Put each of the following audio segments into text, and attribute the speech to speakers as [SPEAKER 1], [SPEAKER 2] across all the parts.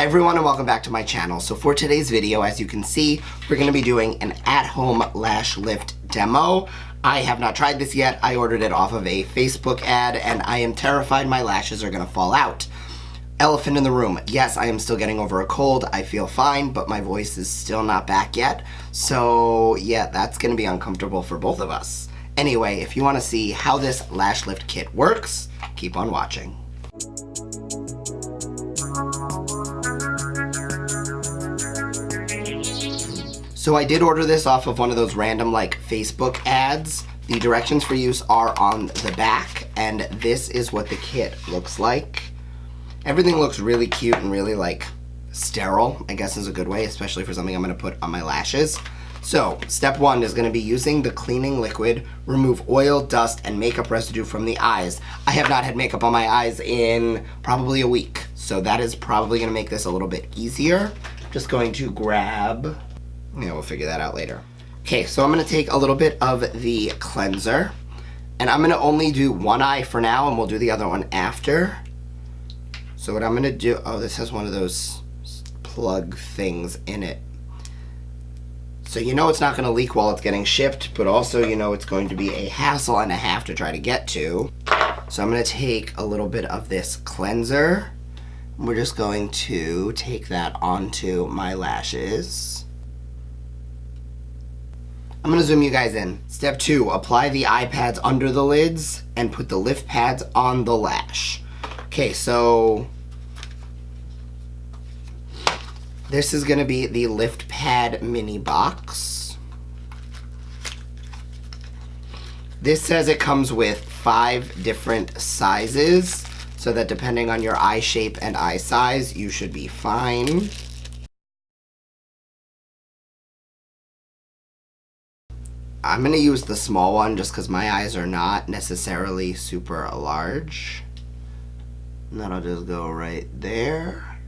[SPEAKER 1] Hi everyone and welcome back to my channel. So for today's video, as you can see, we're going to be doing an at-home lash lift demo. I have not tried this yet. I ordered it off of a Facebook ad and I am terrified my lashes are going to fall out. Elephant in the room. Yes, I am still getting over a cold. I feel fine, but my voice is still not back yet. So yeah, that's going to be uncomfortable for both of us. Anyway, if you want to see how this lash lift kit works, keep on watching. So I did order this off of one of those random like Facebook ads. The directions for use are on the back, and this is what the kit looks like. Everything looks really cute and really like sterile, I guess is a good way, especially for something I'm gonna put on my lashes. So step one is gonna be using the cleaning liquid, remove oil, dust, and makeup residue from the eyes. I have not had makeup on my eyes in probably a week, so that is probably gonna make this a little bit easier. Just going to grab, yeah, we'll figure that out later. Okay, so I'm gonna take a little bit of the cleanser, and I'm gonna only do one eye for now, and we'll do the other one after. So what I'm gonna do, oh, this has one of those plug things in it. So you know it's not gonna leak while it's getting shipped, but also you know it's going to be a hassle and a half to try to get to. So I'm gonna take a little bit of this cleanser. We're just going to take that onto my lashes. I'm gonna zoom you guys in. Step two, apply the eye pads under the lids and put the lift pads on the lash. Okay, so this is gonna be the lift pad mini box. This says it comes with 5 different sizes, so that depending on your eye shape and eye size, you should be fine. I'm gonna use the small one just because my eyes are not necessarily super large. And that'll just go right there.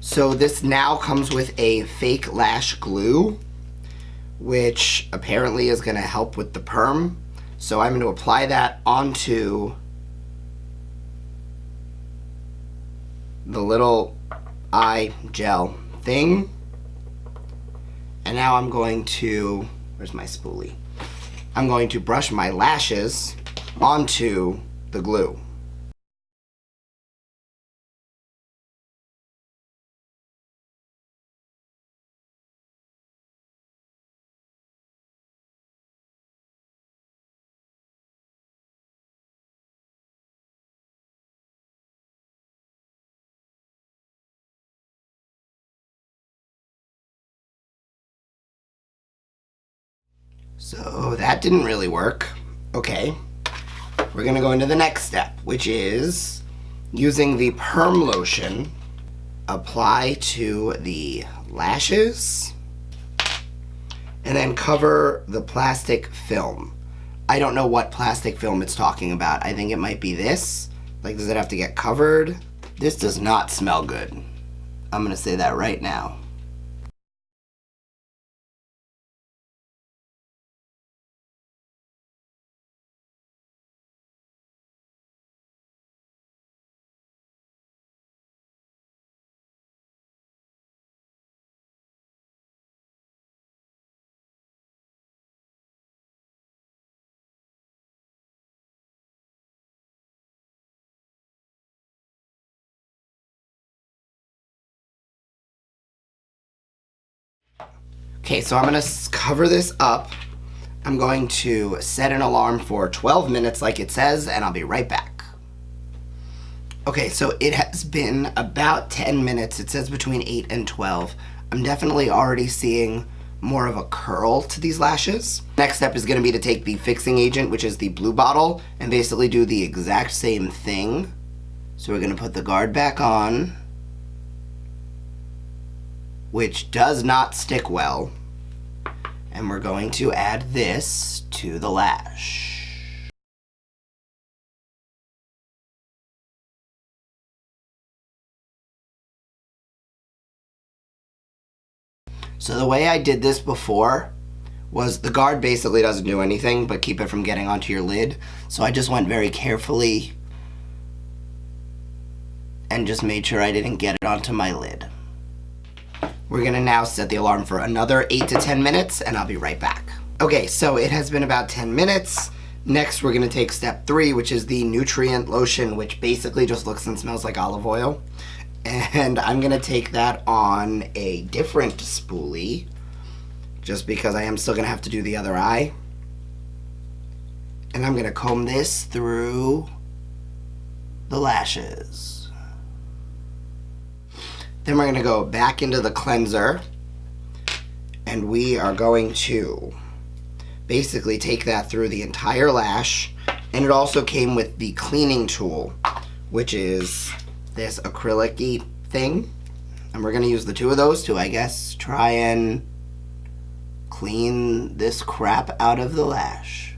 [SPEAKER 1] So this now comes with a fake lash glue, which apparently is going to help with the perm. So I'm going to apply that onto the little eye gel thing. And now I'm going to, where's my spoolie? I'm going to brush my lashes onto the glue. So that didn't really work. Okay, we're gonna go into the next step, which is using the perm lotion, apply to the lashes, and then cover the plastic film. I don't know what plastic film it's talking about. I think it might be this. Like, does it have to get covered? This does not smell good. I'm gonna say that right now. Okay, so I'm gonna cover this up. I'm going to set an alarm for 12 minutes like it says, and I'll be right back. Okay, so it has been about 10 minutes. It says between 8 and 12. I'm definitely already seeing more of a curl to these lashes. Next step is gonna be to take the fixing agent, which is the blue bottle, and basically do the exact same thing. So we're gonna put the guard back on, which does not stick well. And we're going to add this to the lash. So the way I did this before was the guard basically doesn't do anything but keep it from getting onto your lid. So I just went very carefully and just made sure I didn't get it onto my lid. We're gonna now set the alarm for another 8 to 10 minutes and I'll be right back. Okay, so it has been about 10 minutes. Next, we're gonna take step 3, which is the nutrient lotion, which basically just looks and smells like olive oil. And I'm gonna take that on a different spoolie, just because I am still gonna have to do the other eye. And I'm gonna comb this through the lashes. Then we're gonna go back into the cleanser, and we are going to basically take that through the entire lash. And it also came with the cleaning tool, which is this acrylic-y thing. And we're gonna use the 2 of those to, I guess, try and clean this crap out of the lash.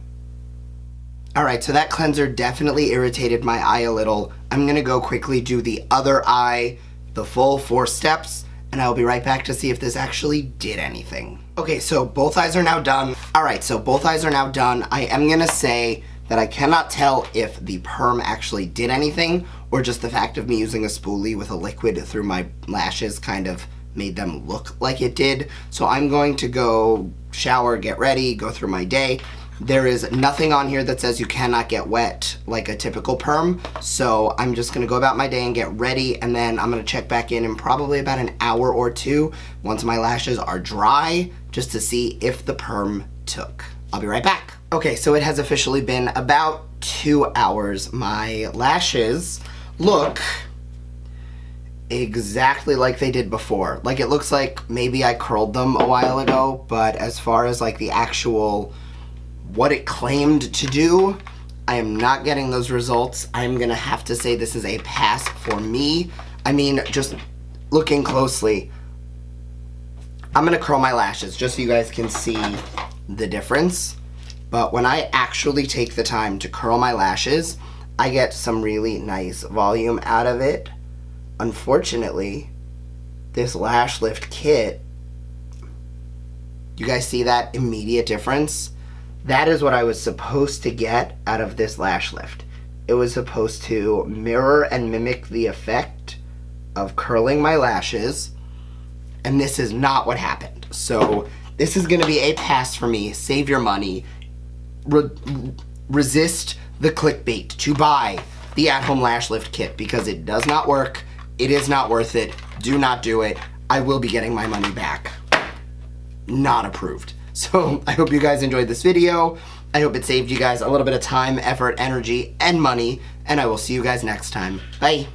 [SPEAKER 1] Alright, so that cleanser definitely irritated my eye a little. I'm gonna go quickly do the other eye, the full 4 steps, and I'll be right back to see if this actually did anything. Okay, so both eyes are now done. Alright, so both eyes are now done. I am gonna say that I cannot tell if the perm actually did anything or just the fact of me using a spoolie with a liquid through my lashes kind of made them look like it did. So I'm going to go shower, get ready, go through my day. There is nothing on here that says you cannot get wet like a typical perm. So I'm just gonna go about my day and get ready, and then I'm gonna check back in probably about an hour or 2 once my lashes are dry, just to see if the perm took. I'll be right back. Okay, so it has officially been about 2 hours. My lashes look exactly like they did before. Like, it looks like maybe I curled them a while ago, but as far as like the actual what it claimed to do, I am not getting those results. I'm gonna have to say this is a pass for me. I mean, just looking closely, I'm gonna curl my lashes just so you guys can see the difference. But when I actually take the time to curl my lashes, I get some really nice volume out of it. Unfortunately, this lash lift kit, you guys see that immediate difference? That is what I was supposed to get out of this lash lift. It was supposed to mirror and mimic the effect of curling my lashes, and this is not what happened. So this is gonna be a pass for me. Save your money. Resist the clickbait to buy the at-home lash lift kit because it does not work. It is not worth it. Do not do it. I will be getting my money back. Not approved. So I hope you guys enjoyed this video. I hope it saved you guys a little bit of time, effort, energy, and money, and I will see you guys next time. Bye.